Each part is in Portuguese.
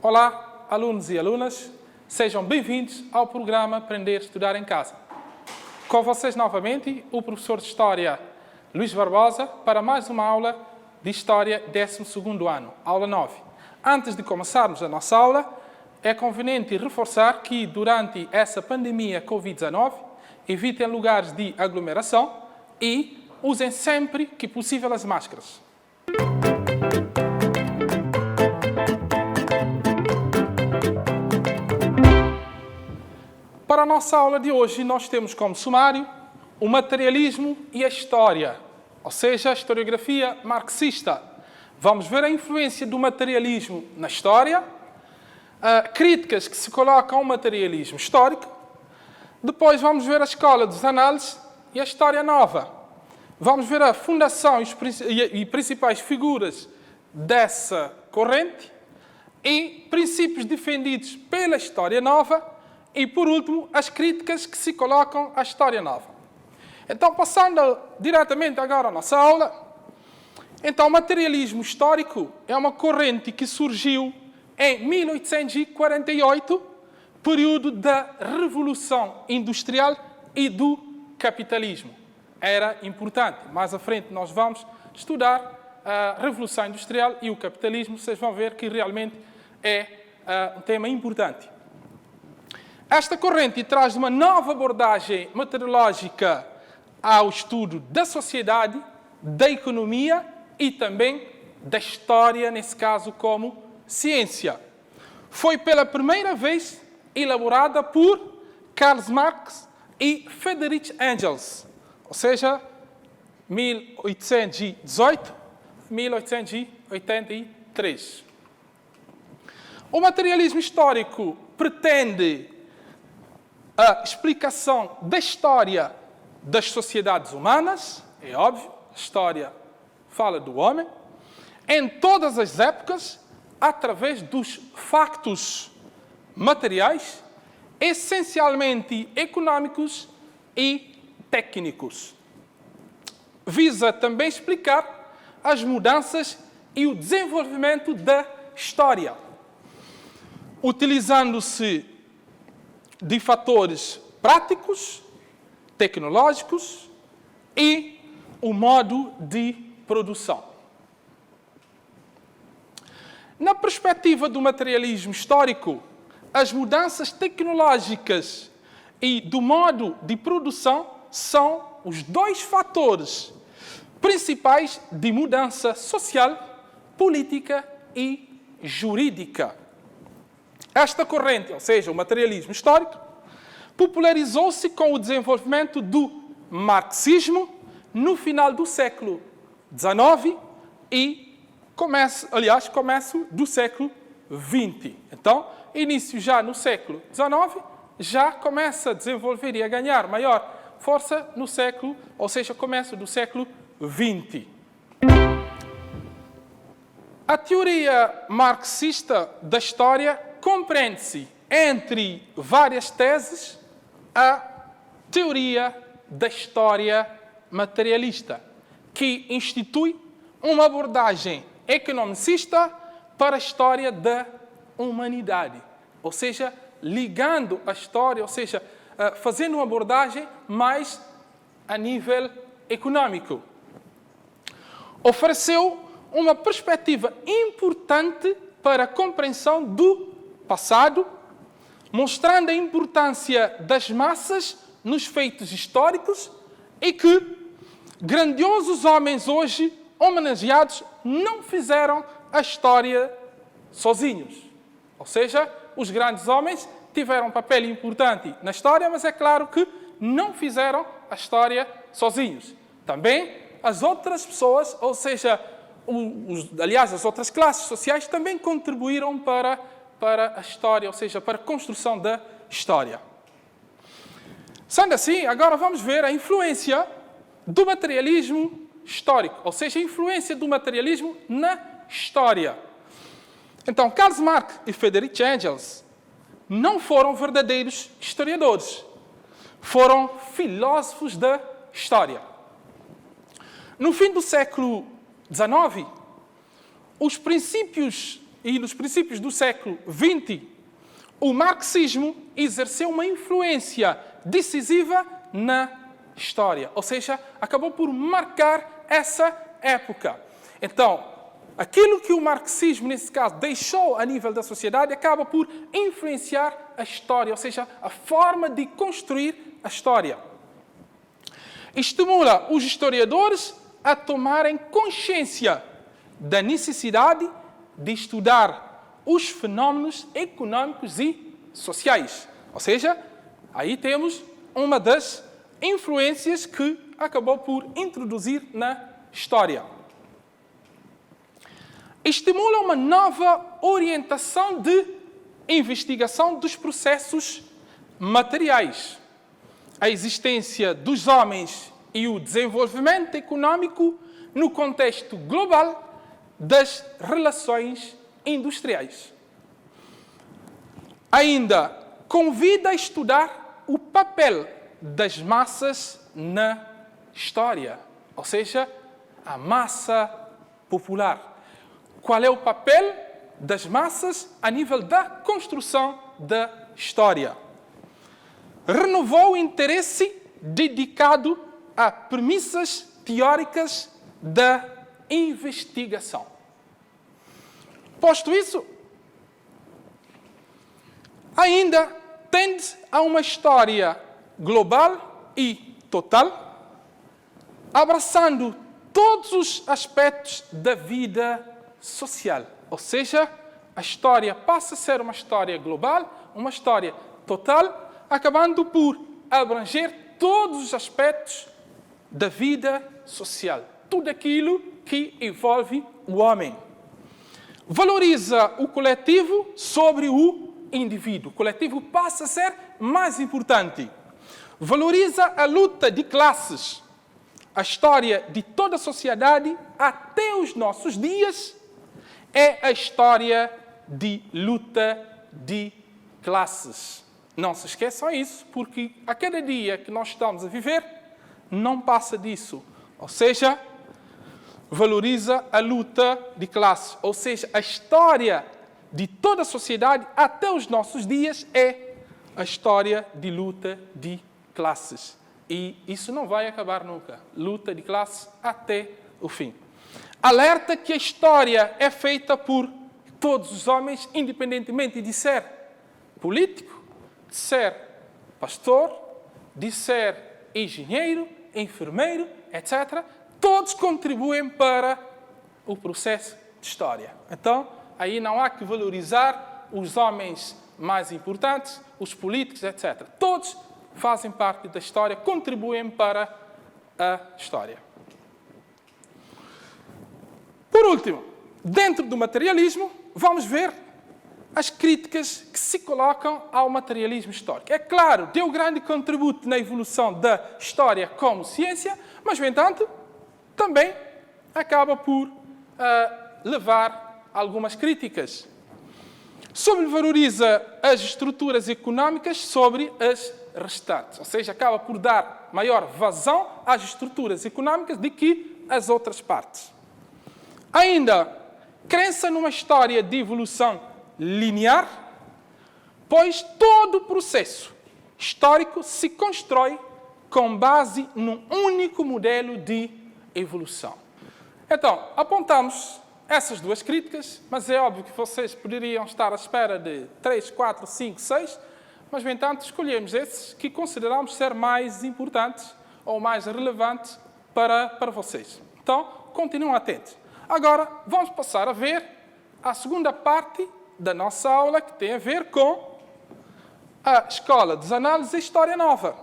Olá, alunos e alunas, sejam bem-vindos ao programa Aprender a Estudar em Casa. Com vocês novamente, o professor de História Luís Barbosa, para mais uma aula de História 12º ano, aula 9. Antes de começarmos a nossa aula, é conveniente reforçar que durante essa pandemia Covid-19, evitem lugares de aglomeração e usem sempre que possível as máscaras. Para a nossa aula de hoje, nós temos como sumário o materialismo e a história, ou seja, a historiografia marxista. Vamos ver a influência do materialismo na história, críticas que se colocam ao materialismo histórico. Depois vamos ver a escola dos análises e a história nova. Vamos ver a fundação e principais figuras dessa corrente e princípios defendidos pela história nova. E, por último, as críticas que se colocam à história nova. Então, passando diretamente agora à nossa aula. Então, o materialismo histórico é uma corrente que surgiu em 1848, período da Revolução Industrial e do capitalismo. Era importante. Mais à frente nós vamos estudar a Revolução Industrial e o capitalismo. Vocês vão ver que realmente é um tema importante. Esta corrente traz uma nova abordagem meteorológica ao estudo da sociedade, da economia e também da história, nesse caso, como ciência. Foi pela primeira vez elaborada por Karl Marx e Friedrich Engels, ou seja, 1818-1883. O materialismo histórico pretende a explicação da história das sociedades humanas, é óbvio, a história fala do homem, em todas as épocas, através dos factos materiais, essencialmente econômicos e técnicos. Visa também explicar as mudanças e o desenvolvimento da história, utilizando-se de fatores práticos, tecnológicos e o modo de produção. Na perspectiva do materialismo histórico, as mudanças tecnológicas e do modo de produção são os dois fatores principais de mudança social, política e jurídica. Esta corrente, ou seja, o materialismo histórico, popularizou-se com o desenvolvimento do marxismo no final do século XIX e começo do século XX. Então, início já no século XIX, já começa a desenvolver e a ganhar maior força no século, ou seja, começo do século XX. A teoria marxista da história compreende-se, entre várias teses, a teoria da história materialista, que institui uma abordagem economicista para a história da humanidade. Ou seja, ligando a história, ou seja, fazendo uma abordagem mais a nível econômico. Ofereceu uma perspectiva importante para a compreensão do passado, mostrando a importância das massas nos feitos históricos e que grandiosos homens hoje homenageados não fizeram a história sozinhos. Ou seja, os grandes homens tiveram um papel importante na história, mas é claro que não fizeram a história sozinhos. Também as outras pessoas, ou seja, aliás, as outras classes sociais também contribuíram para a história, ou seja, para a construção da história. Sendo assim, agora vamos ver a influência do materialismo histórico, ou seja, a influência do materialismo na história. Então, Karl Marx e Friedrich Engels não foram verdadeiros historiadores, foram filósofos da história. No fim do século XIX, os princípios e nos princípios do século XX, o marxismo exerceu uma influência decisiva na história, ou seja, acabou por marcar essa época. Então, aquilo que o marxismo, nesse caso, deixou a nível da sociedade, acaba por influenciar a história, ou seja, a forma de construir a história. Estimula os historiadores a tomarem consciência da necessidade de estudar os fenómenos econômicos e sociais. Ou seja, aí temos uma das influências que acabou por introduzir na história. Estimula uma nova orientação de investigação dos processos materiais, a existência dos homens e o desenvolvimento econômico no contexto global das relações industriais. Ainda convida a estudar o papel das massas na história, ou seja, a massa popular. Qual é o papel das massas a nível da construção da história? Renovou o interesse dedicado a premissas teóricas da investigação. Posto isso, ainda tende a uma história global e total, abraçando todos os aspectos da vida social. Ou seja, a história passa a ser uma história global, uma história total, acabando por abranger todos os aspectos da vida social. Tudo aquilo que envolve o homem. Valoriza o coletivo sobre o indivíduo. O coletivo passa a ser mais importante. Valoriza a luta de classes. A história de toda a sociedade, até os nossos dias, é a história de luta de classes. Não se esqueçam isso, porque a cada dia que nós estamos a viver, não passa disso. Ou seja, valoriza a luta de classes. Ou seja, a história de toda a sociedade, até os nossos dias, é a história de luta de classes. E isso não vai acabar nunca. Luta de classes até o fim. Alerta que a história é feita por todos os homens, independentemente de ser político, de ser pastor, de ser engenheiro, enfermeiro, etc. Todos contribuem para o processo de história. Então, aí não há que valorizar os homens mais importantes, os políticos, etc. Todos fazem parte da história, contribuem para a história. Por último, dentro do materialismo, vamos ver as críticas que se colocam ao materialismo histórico. É claro, deu grande contributo na evolução da história como ciência, mas, no entanto, também acaba por levar algumas críticas. Sobrevaloriza as estruturas económicas sobre as restantes, ou seja, acaba por dar maior vazão às estruturas económicas do que às outras partes. Ainda, crença numa história de evolução linear, pois todo o processo histórico se constrói com base num único modelo de evolução. Então, apontamos essas duas críticas, mas é óbvio que vocês poderiam estar à espera de 3, 4, 5, 6, mas, no entanto, escolhemos esses que consideramos ser mais importantes ou mais relevantes para vocês. Então, continuem atentos. Agora, vamos passar a ver a segunda parte da nossa aula, que tem a ver com a Escola dos Análises e História Nova.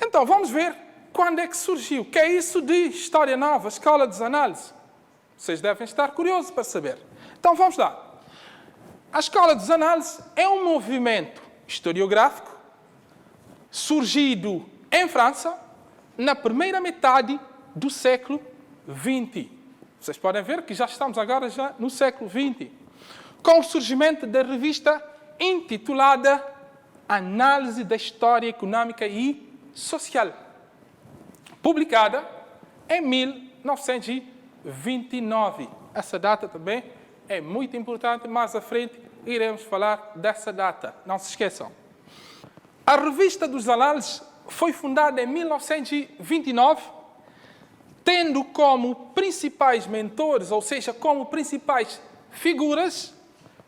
Então, vamos ver quando é que surgiu. O que é isso de História Nova, Escola dos Análises? Vocês devem estar curiosos para saber. Então, vamos lá. A Escola dos Análises é um movimento historiográfico surgido em França na primeira metade do século XX. Vocês podem ver que já estamos agora no século XX. Com o surgimento da revista intitulada Análise da História Econômica e Social, publicada em 1929. Essa data também é muito importante. Mais à frente iremos falar dessa data. Não se esqueçam. A Revista dos Anais foi fundada em 1929, tendo como principais mentores, ou seja, como principais figuras,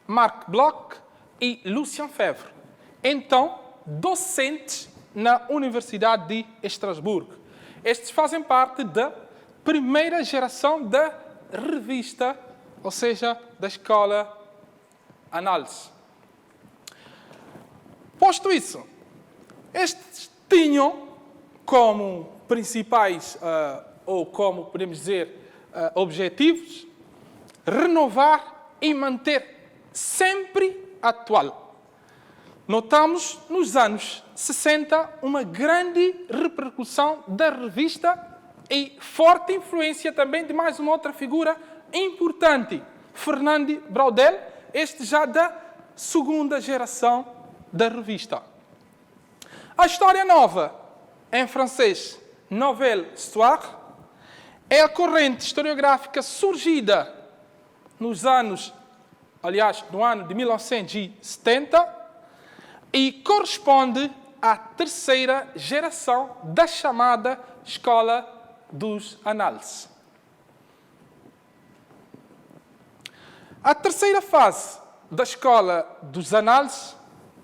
Marc Bloch e Lucien Febvre, então docentes na Universidade de Estrasburgo. Estes fazem parte da primeira geração da revista, ou seja, da escola Análise. Posto isso, estes tinham como principais, ou como podemos dizer, objetivos, renovar e manter sempre atual. Notamos nos anos 60 uma grande repercussão da revista e forte influência também de mais uma outra figura importante, Fernand Braudel, este já da segunda geração da revista. A história nova, em francês, Nouvelle Histoire, é a corrente historiográfica surgida nos anos, no ano de 1970, e corresponde à terceira geração da chamada Escola dos Análises. A terceira fase da Escola dos Análises,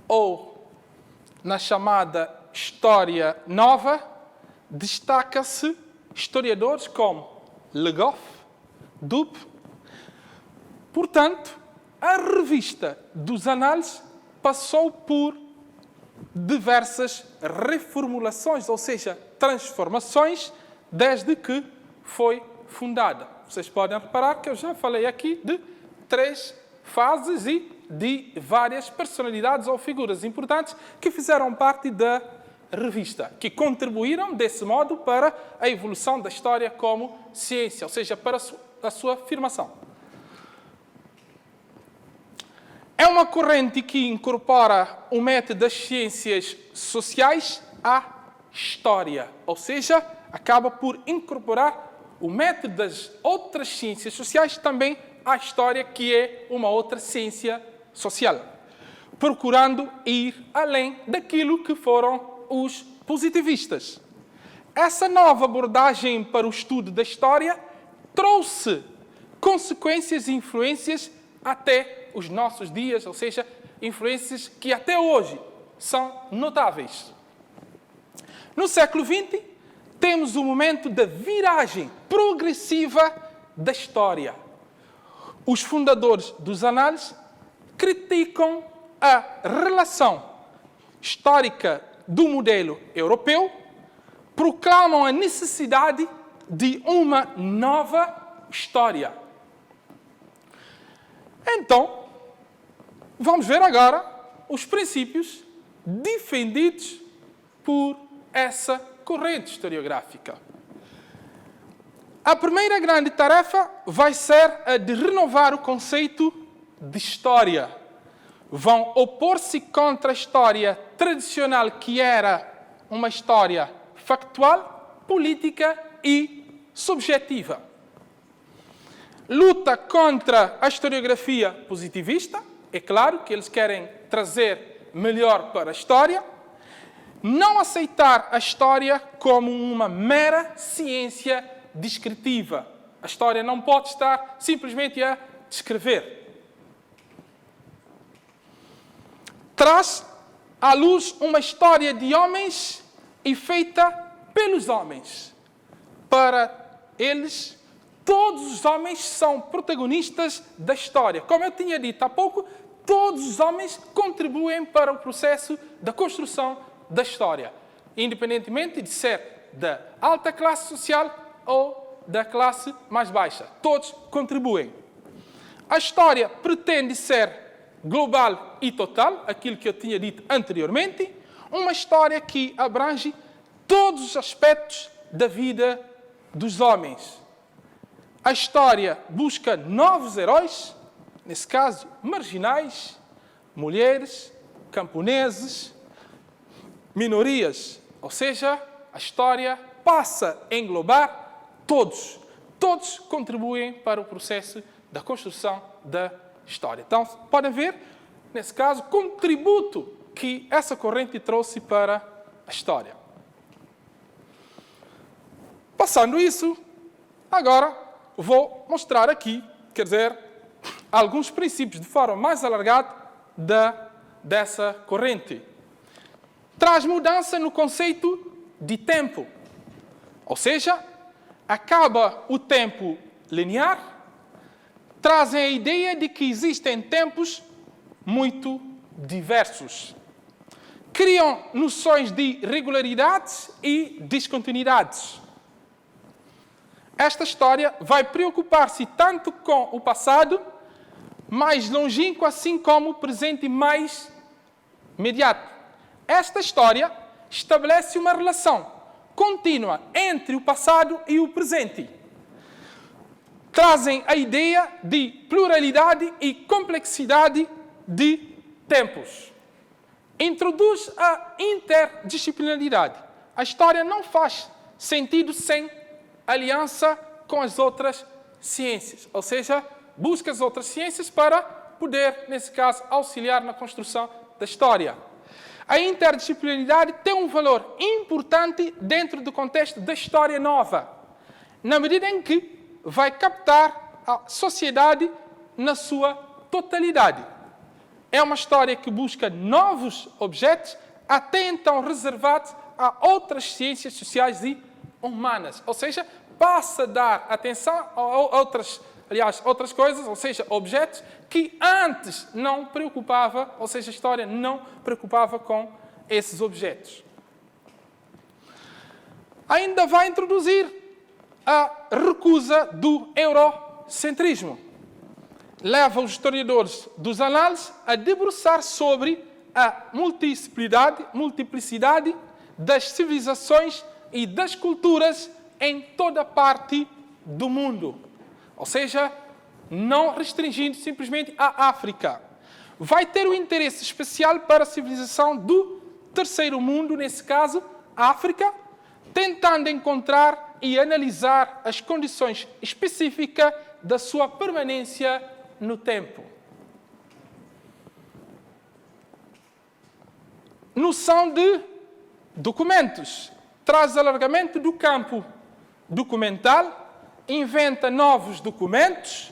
ou na chamada História Nova, destaca-se historiadores como Le Goff, Dube. Portanto, a Revista dos Análises passou por diversas reformulações, ou seja, transformações, desde que foi fundada. Vocês podem reparar que eu já falei aqui de 3 fases e de várias personalidades ou figuras importantes que fizeram parte da revista, que contribuíram desse modo para a evolução da história como ciência, ou seja, para a sua afirmação. É uma corrente que incorpora o método das ciências sociais à história, ou seja, acaba por incorporar o método das outras ciências sociais também à história, que é uma outra ciência social, procurando ir além daquilo que foram os positivistas. Essa nova abordagem para o estudo da história trouxe consequências e influências até os nossos dias, ou seja, influências que até hoje são notáveis. No século XX, temos o momento da viragem progressiva da história. Os fundadores dos análises criticam a relação histórica do modelo europeu, proclamam a necessidade de uma nova história. Então, vamos ver agora os princípios defendidos por essa corrente historiográfica. A primeira grande tarefa vai ser a de renovar o conceito de história. Vão opor-se contra a história tradicional, que era uma história factual, política e subjetiva. Luta contra a historiografia positivista. É claro que eles querem trazer melhor para a história. Não aceitar a história como uma mera ciência descritiva. A história não pode estar simplesmente a descrever. Traz à luz uma história de homens e feita pelos homens. Para eles, todos os homens são protagonistas da história. Como eu tinha dito há pouco, todos os homens contribuem para o processo da construção da história, independentemente de ser da alta classe social ou da classe mais baixa. Todos contribuem. A história pretende ser global e total, aquilo que eu tinha dito anteriormente, uma história que abrange todos os aspectos da vida dos homens. A história busca novos heróis, nesse caso, marginais, mulheres, camponeses, minorias. Ou seja, a história passa a englobar todos, todos contribuem para o processo da construção da história. Então, podem ver, nesse caso, o contributo que essa corrente trouxe para a história. Passando isso, agora vou mostrar aqui, quer dizer, alguns princípios de forma mais alargada dessa corrente. Traz mudança no conceito de tempo, ou seja, acaba o tempo linear, trazem a ideia de que existem tempos muito diversos. Criam noções de regularidades e descontinuidades. Esta história vai preocupar-se tanto com o passado, mais longínquo, assim como o presente mais imediato. Esta história estabelece uma relação contínua entre o passado e o presente. Trazem a ideia de pluralidade e complexidade de tempos. Introduz a interdisciplinaridade. A história não faz sentido sem aliança com as outras ciências, ou seja, busca as outras ciências para poder, nesse caso, auxiliar na construção da história. A interdisciplinaridade tem um valor importante dentro do contexto da história nova, na medida em que vai captar a sociedade na sua totalidade. É uma história que busca novos objetos, até então reservados a outras ciências sociais e humanas. Ou seja, passa a dar atenção a outras coisas, ou seja, objetos que antes não preocupava, ou seja, a história não preocupava com esses objetos. Ainda vai introduzir a recusa do eurocentrismo. Leva os historiadores dos análises a debruçar sobre a multiplicidade das civilizações e das culturas em toda parte do mundo. Ou seja, não restringindo simplesmente à África. Vai ter um interesse especial para a civilização do terceiro mundo, nesse caso, a África, tentando encontrar e analisar as condições específicas da sua permanência no tempo. Noção de documentos. Traz alargamento do campo documental, inventa novos documentos,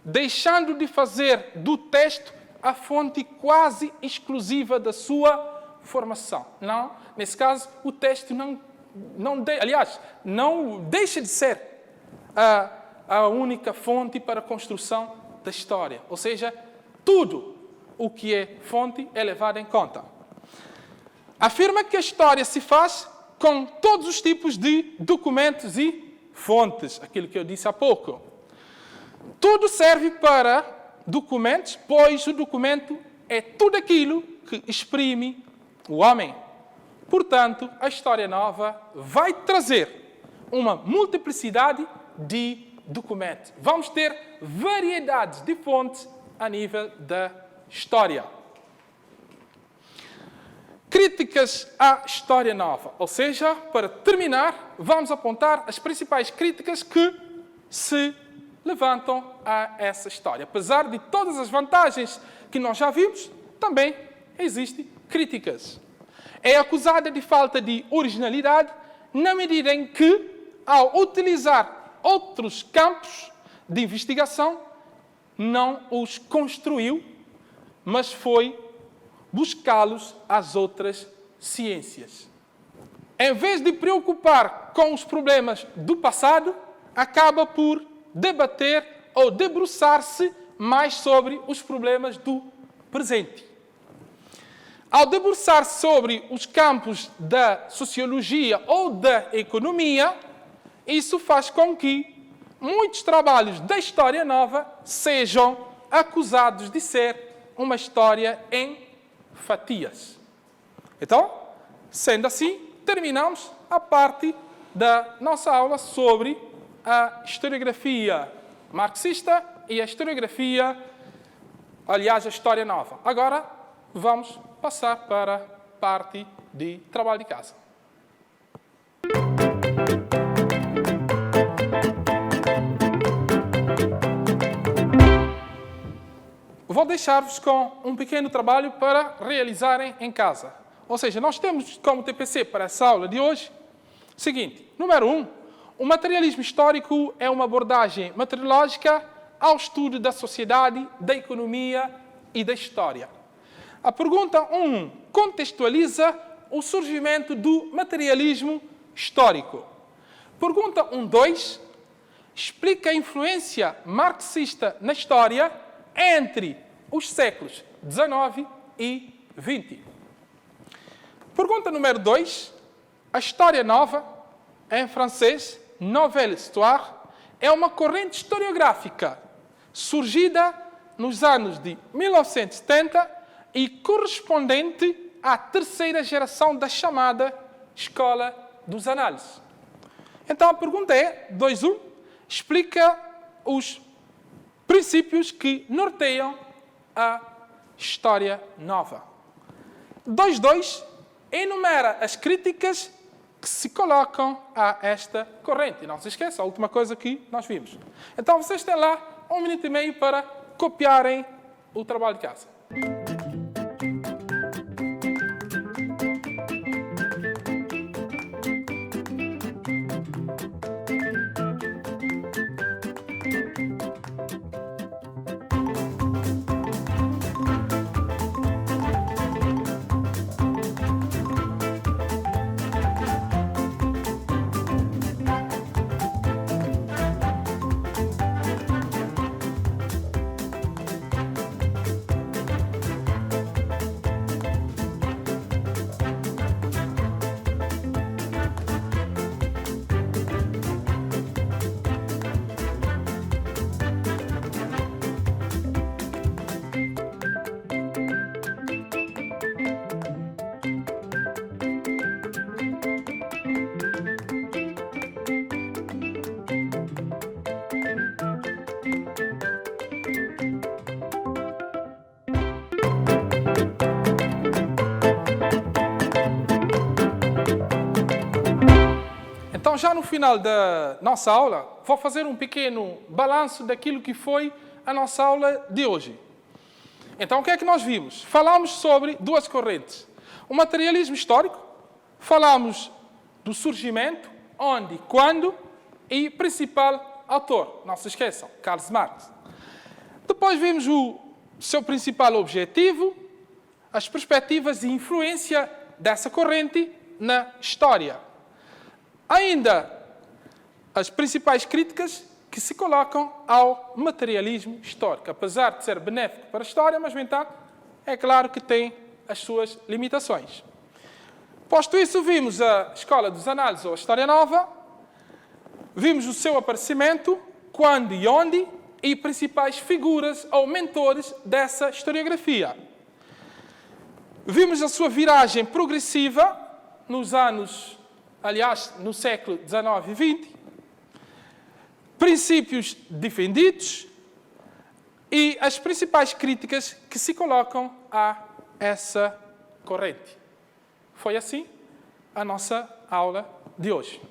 deixando de fazer do texto a fonte quase exclusiva da sua formação. Não, nesse caso, o texto não deixa de ser a única fonte para a construção da história. Ou seja, tudo o que é fonte é levado em conta. Afirma que a história se faz com todos os tipos de documentos e fontes, aquilo que eu disse há pouco. Tudo serve para documentos, pois o documento é tudo aquilo que exprime o homem. Portanto, a história nova vai trazer uma multiplicidade de documentos. Vamos ter variedades de fontes a nível da história. Críticas à história nova. Ou seja, para terminar, vamos apontar as principais críticas que se levantam a essa história. Apesar de todas as vantagens que nós já vimos, também existem críticas. É acusada de falta de originalidade, na medida em que, ao utilizar outros campos de investigação, não os construiu, mas foi buscá-los às outras ciências. Em vez de preocupar com os problemas do passado, acaba por debater ou debruçar-se mais sobre os problemas do presente. Ao debruçar-se sobre os campos da sociologia ou da economia, isso faz com que muitos trabalhos da história nova sejam acusados de ser uma história em fatias. Então, sendo assim, terminamos a parte da nossa aula sobre a historiografia marxista e a historiografia, aliás, a história nova. Agora, vamos passar para a parte de trabalho de casa. vou deixar-vos com um pequeno trabalho para realizarem em casa. Ou seja, nós temos como TPC para essa aula de hoje o seguinte. Número 1. O materialismo histórico é uma abordagem materiológica ao estudo da sociedade, da economia e da história. A pergunta 1. Contextualiza o surgimento do materialismo histórico. Pergunta 1.2. Explica a influência marxista na história entre os séculos XIX e XX. Pergunta número 2. A história nova, em francês, Nouvelle Histoire, é uma corrente historiográfica surgida nos anos de 1970 e correspondente à terceira geração da chamada Escola dos Análises. Então a pergunta é, 2.1, explica os princípios que norteiam a história nova. 2.2, enumera as críticas que se colocam a esta corrente. E não se esqueça, a última coisa que nós vimos. Então vocês têm lá 1 minuto e meio para copiarem o trabalho de casa. Então, já no final da nossa aula, vou fazer um pequeno balanço daquilo que foi a nossa aula de hoje. Então, o que é que nós vimos? Falámos sobre duas correntes. O materialismo histórico, falámos do surgimento, onde, quando e principal autor. Não se esqueçam, Karl Marx. Depois vimos o seu principal objetivo, as perspectivas e influência dessa corrente na história. Ainda as principais críticas que se colocam ao materialismo histórico. Apesar de ser benéfico para a história, mas, no entanto, é claro que tem as suas limitações. Posto isso, vimos a Escola dos Análises ou a História Nova, vimos o seu aparecimento, quando e onde, e principais figuras ou mentores dessa historiografia. Vimos a sua viragem progressiva nos anos, aliás, no século XIX e XX, princípios defendidos e as principais críticas que se colocam a essa corrente. Foi assim a nossa aula de hoje.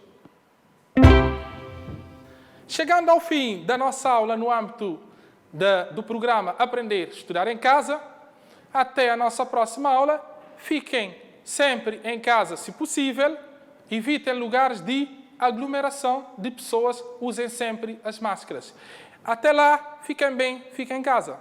Chegando ao fim da nossa aula no âmbito do programa Aprender, Estudar em Casa, até a nossa próxima aula, fiquem sempre em casa, se possível, evitem lugares de aglomeração de pessoas, usem sempre as máscaras. Até lá, fiquem bem, fiquem em casa.